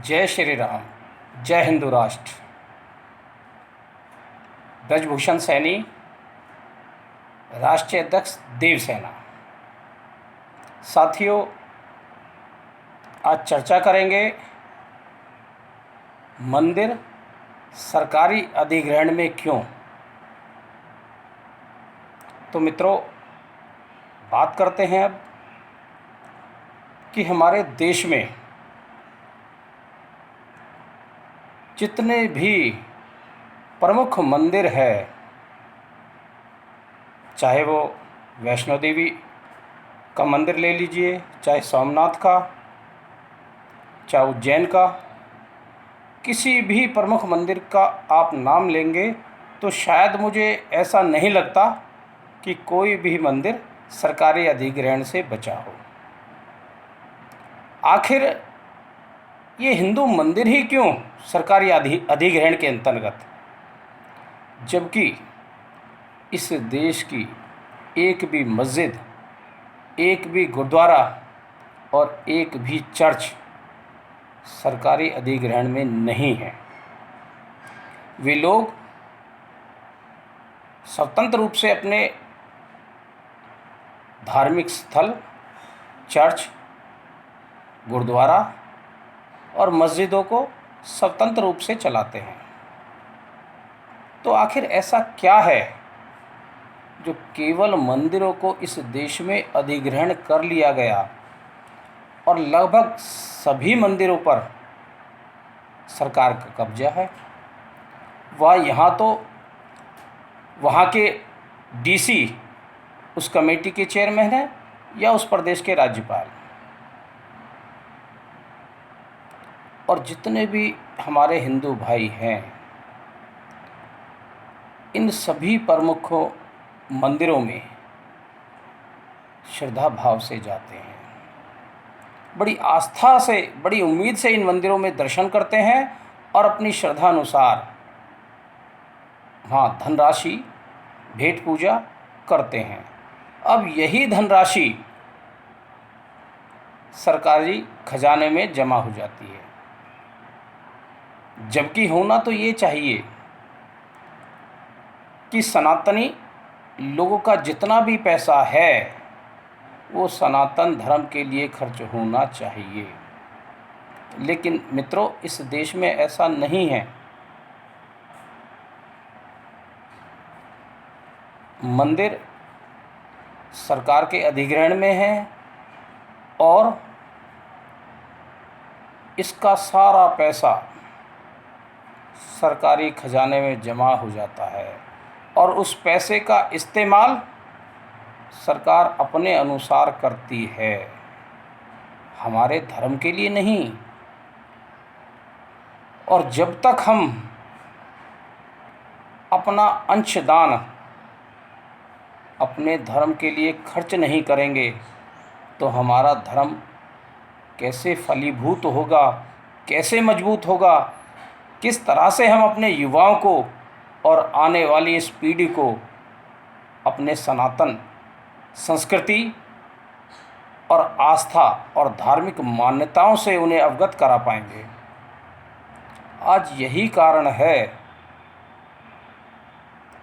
जय श्री राम। जय हिंदू राष्ट्र। ब्रजभूषण सैनी, राष्ट्रीय अध्यक्ष देवसेना। साथियों, आज चर्चा करेंगे मंदिर सरकारी अधिग्रहण में क्यों। तो मित्रों, बात करते हैं अब कि हमारे देश में जितने भी प्रमुख मंदिर है, चाहे वो वैष्णो देवी का मंदिर ले लीजिए, चाहे सोमनाथ का, चाहे उज्जैन का, किसी भी प्रमुख मंदिर का आप नाम लेंगे तो शायद मुझे ऐसा नहीं लगता कि कोई भी मंदिर सरकारी अधिग्रहण से बचा हो। आखिर ये हिंदू मंदिर ही क्यों सरकारी अधिग्रहण के अंतर्गत, जबकि इस देश की एक भी मस्जिद, एक भी गुरुद्वारा और एक भी चर्च सरकारी अधिग्रहण में नहीं है। वे लोग स्वतंत्र रूप से अपने धार्मिक स्थल, चर्च, गुरुद्वारा और मस्जिदों को स्वतंत्र रूप से चलाते हैं। तो आखिर ऐसा क्या है जो केवल मंदिरों को इस देश में अधिग्रहण कर लिया गया और लगभग सभी मंदिरों पर सरकार का कब्जा है। वह यहाँ तो वहाँ के डीसी उस कमेटी के चेयरमैन हैं या उस प्रदेश के राज्यपाल। और जितने भी हमारे हिंदू भाई हैं, इन सभी प्रमुख मंदिरों में श्रद्धा भाव से जाते हैं, बड़ी आस्था से, बड़ी उम्मीद से इन मंदिरों में दर्शन करते हैं और अपनी श्रद्धा अनुसार वहाँ धनराशि भेंट पूजा करते हैं। अब यही धनराशि सरकारी खजाने में जमा हो जाती है, जबकि होना तो ये चाहिए कि सनातनी लोगों का जितना भी पैसा है वो सनातन धर्म के लिए खर्च होना चाहिए। लेकिन मित्रों, इस देश में ऐसा नहीं है। मंदिर सरकार के अधिग्रहण में है और इसका सारा पैसा सरकारी खजाने में जमा हो जाता है और उस पैसे का इस्तेमाल सरकार अपने अनुसार करती है, हमारे धर्म के लिए नहीं। और जब तक हम अपना अंशदान अपने धर्म के लिए खर्च नहीं करेंगे तो हमारा धर्म कैसे फलीभूत होगा, कैसे मजबूत होगा, किस तरह से हम अपने युवाओं को और आने वाली इस पीढ़ी को अपने सनातन संस्कृति और आस्था और धार्मिक मान्यताओं से उन्हें अवगत करा पाएंगे। आज यही कारण है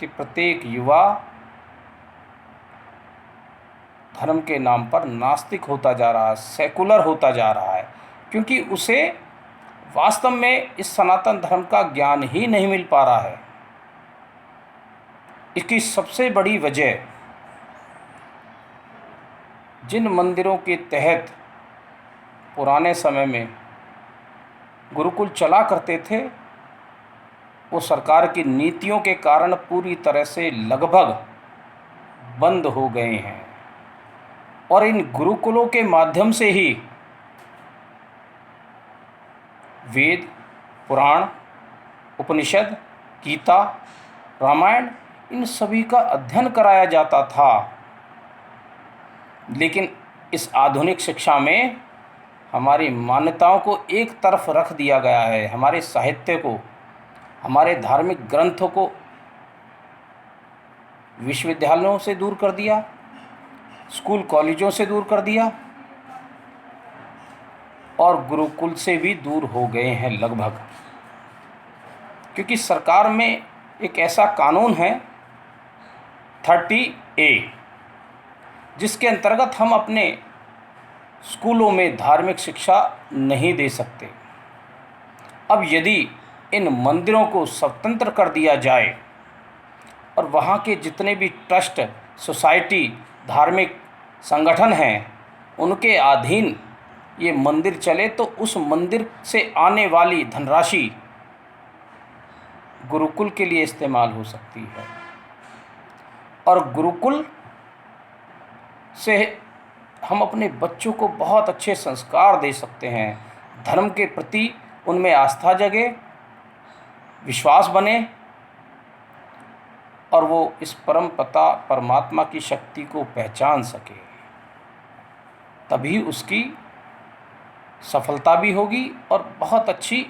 कि प्रत्येक युवा धर्म के नाम पर नास्तिक होता जा रहा है, सेकुलर होता जा रहा है, क्योंकि उसे वास्तव में इस सनातन धर्म का ज्ञान ही नहीं मिल पा रहा है। इसकी सबसे बड़ी वजह, जिन मंदिरों के तहत पुराने समय में गुरुकुल चला करते थे, वो सरकार की नीतियों के कारण पूरी तरह से लगभग बंद हो गए हैं। और इन गुरुकुलों के माध्यम से ही वेद, पुराण, उपनिषद, गीता, रामायण, इन सभी का अध्ययन कराया जाता था। लेकिन इस आधुनिक शिक्षा में हमारी मान्यताओं को एक तरफ रख दिया गया है, हमारे साहित्य को, हमारे धार्मिक ग्रंथों को विश्वविद्यालयों से दूर कर दिया, स्कूल कॉलेजों से दूर कर दिया और गुरुकुल से भी दूर हो गए हैं लगभग, क्योंकि सरकार में एक ऐसा कानून है 30A, जिसके अंतर्गत हम अपने स्कूलों में धार्मिक शिक्षा नहीं दे सकते। अब यदि इन मंदिरों को स्वतंत्र कर दिया जाए और वहाँ के जितने भी ट्रस्ट, सोसाइटी, धार्मिक संगठन हैं, उनके अधीन ये मंदिर चले, तो उस मंदिर से आने वाली धनराशि गुरुकुल के लिए इस्तेमाल हो सकती है और गुरुकुल से हम अपने बच्चों को बहुत अच्छे संस्कार दे सकते हैं। धर्म के प्रति उनमें आस्था जगे, विश्वास बने और वो इस परम पिता परमात्मा की शक्ति को पहचान सके, तभी उसकी सफलता भी होगी और बहुत अच्छी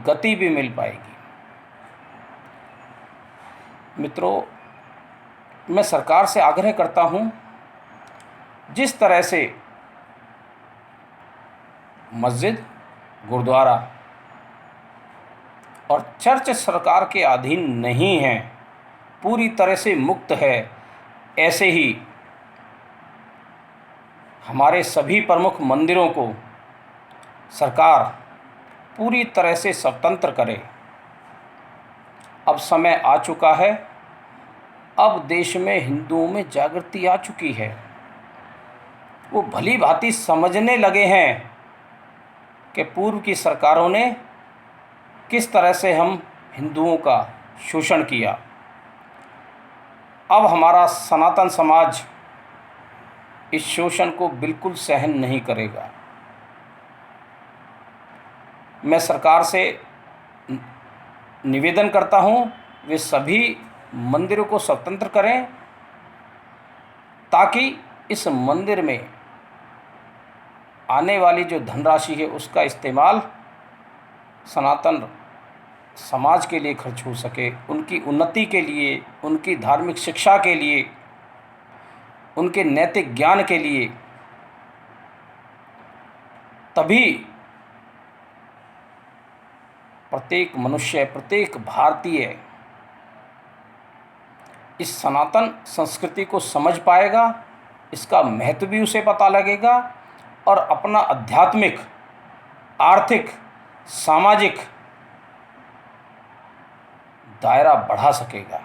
गति भी मिल पाएगी। मित्रों, मैं सरकार से आग्रह करता हूँ, जिस तरह से मस्जिद, गुरुद्वारा और चर्च सरकार के अधीन नहीं हैं, पूरी तरह से मुक्त है, ऐसे ही हमारे सभी प्रमुख मंदिरों को सरकार पूरी तरह से स्वतंत्र करे। अब समय आ चुका है, अब देश में हिंदुओं में जागृति आ चुकी है। वो भली भांति समझने लगे हैं कि पूर्व की सरकारों ने किस तरह से हम हिंदुओं का शोषण किया। अब हमारा सनातन समाज इस शोषण को बिल्कुल सहन नहीं करेगा। मैं सरकार से निवेदन करता हूँ, वे सभी मंदिरों को स्वतंत्र करें, ताकि इस मंदिर में आने वाली जो धनराशि है उसका इस्तेमाल सनातन समाज के लिए खर्च हो सके, उनकी उन्नति के लिए, उनकी धार्मिक शिक्षा के लिए, उनके नैतिक ज्ञान के लिए। तभी प्रत्येक मनुष्य, प्रत्येक भारतीय इस सनातन संस्कृति को समझ पाएगा, इसका महत्व भी उसे पता लगेगा और अपना आध्यात्मिक, आर्थिक, सामाजिक दायरा बढ़ा सकेगा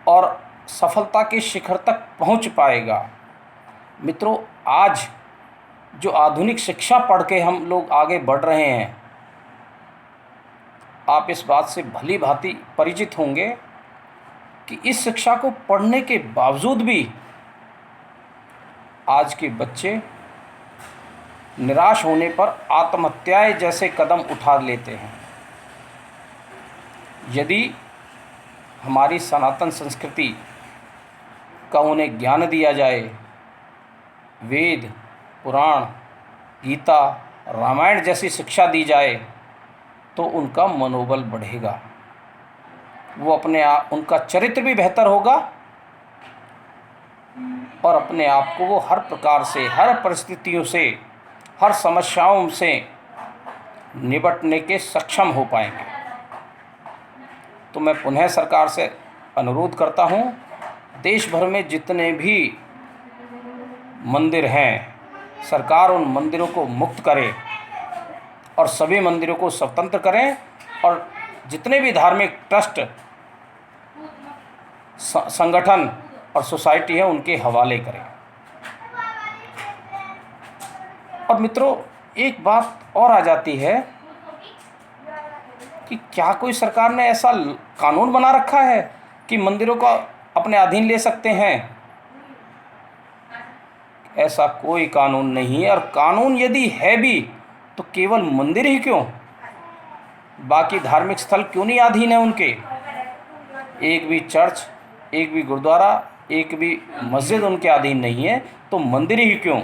और सफलता के शिखर तक पहुंच पाएगा। मित्रों, आज जो आधुनिक शिक्षा पढ़ के हम लोग आगे बढ़ रहे हैं, आप इस बात से भली भांति परिचित होंगे कि इस शिक्षा को पढ़ने के बावजूद भी आज के बच्चे निराश होने पर आत्महत्याएं जैसे कदम उठा लेते हैं। यदि हमारी सनातन संस्कृति का उन्हें ज्ञान दिया जाए, वेद, पुराण, गीता, रामायण जैसी शिक्षा दी जाए, तो उनका मनोबल बढ़ेगा, वो अपने आप, उनका चरित्र भी बेहतर होगा और अपने आप को वो हर प्रकार से, हर परिस्थितियों से, हर समस्याओं से निपटने के सक्षम हो पाएंगे। तो मैं पुनः सरकार से अनुरोध करता हूँ, देश भर में जितने भी मंदिर हैं, सरकार उन मंदिरों को मुक्त करे और सभी मंदिरों को स्वतंत्र करें और जितने भी धार्मिक ट्रस्ट, संगठन और सोसाइटी है उनके हवाले करें। और मित्रों, एक बात और आ जाती है कि क्या कोई सरकार ने ऐसा कानून बना रखा है कि मंदिरों को अपने अधीन ले सकते हैं? ऐसा कोई कानून नहीं है, और कानून यदि है भी तो केवल मंदिर ही क्यों, बाकी धार्मिक स्थल क्यों नहीं अधीन है उनके? एक भी चर्च, एक भी गुरुद्वारा, एक भी मस्जिद उनके अधीन नहीं है, तो मंदिर ही क्यों?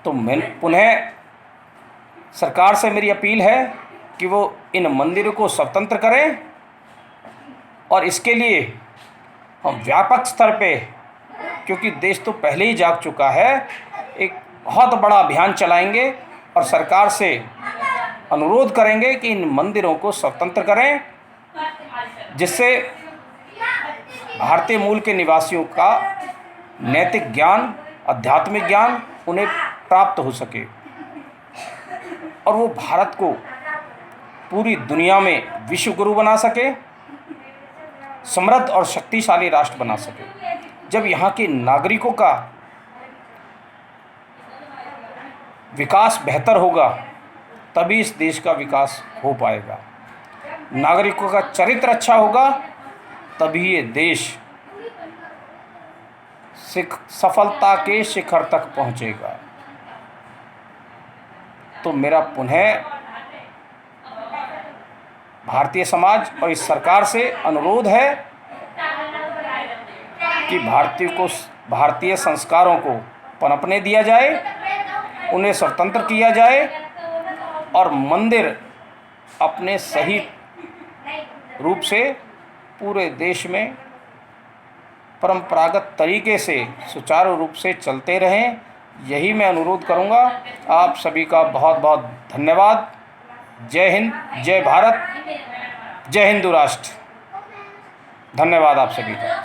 तो मैं पुनः सरकार से मेरी अपील है कि वो इन मंदिरों को स्वतंत्र करें और इसके लिए हम व्यापक स्तर पे, क्योंकि देश तो पहले ही जाग चुका है, एक बहुत बड़ा अभियान चलाएंगे और सरकार से अनुरोध करेंगे कि इन मंदिरों को स्वतंत्र करें, जिससे भारतीय मूल के निवासियों का नैतिक ज्ञान, आध्यात्मिक ज्ञान उन्हें प्राप्त हो सके और वो भारत को पूरी दुनिया में विश्व गुरु बना सके, समृद्ध और शक्तिशाली राष्ट्र बना सके। जब यहाँ के नागरिकों का विकास बेहतर होगा तभी इस देश का विकास हो पाएगा। नागरिकों का चरित्र अच्छा होगा तभी ये देश सफलता के शिखर तक पहुंचेगा। तो मेरा पुनः भारतीय समाज और इस सरकार से अनुरोध है कि भारतीय संस्कारों को पनपने दिया जाए, उन्हें स्वतंत्र किया जाए और मंदिर अपने सही रूप से पूरे देश में परंपरागत तरीके से सुचारू रूप से चलते रहें। यही मैं अनुरोध करूंगा। आप सभी का बहुत बहुत धन्यवाद। जय हिंद, जय भारत, जय हिंदू राष्ट्र। धन्यवाद आप सभी का।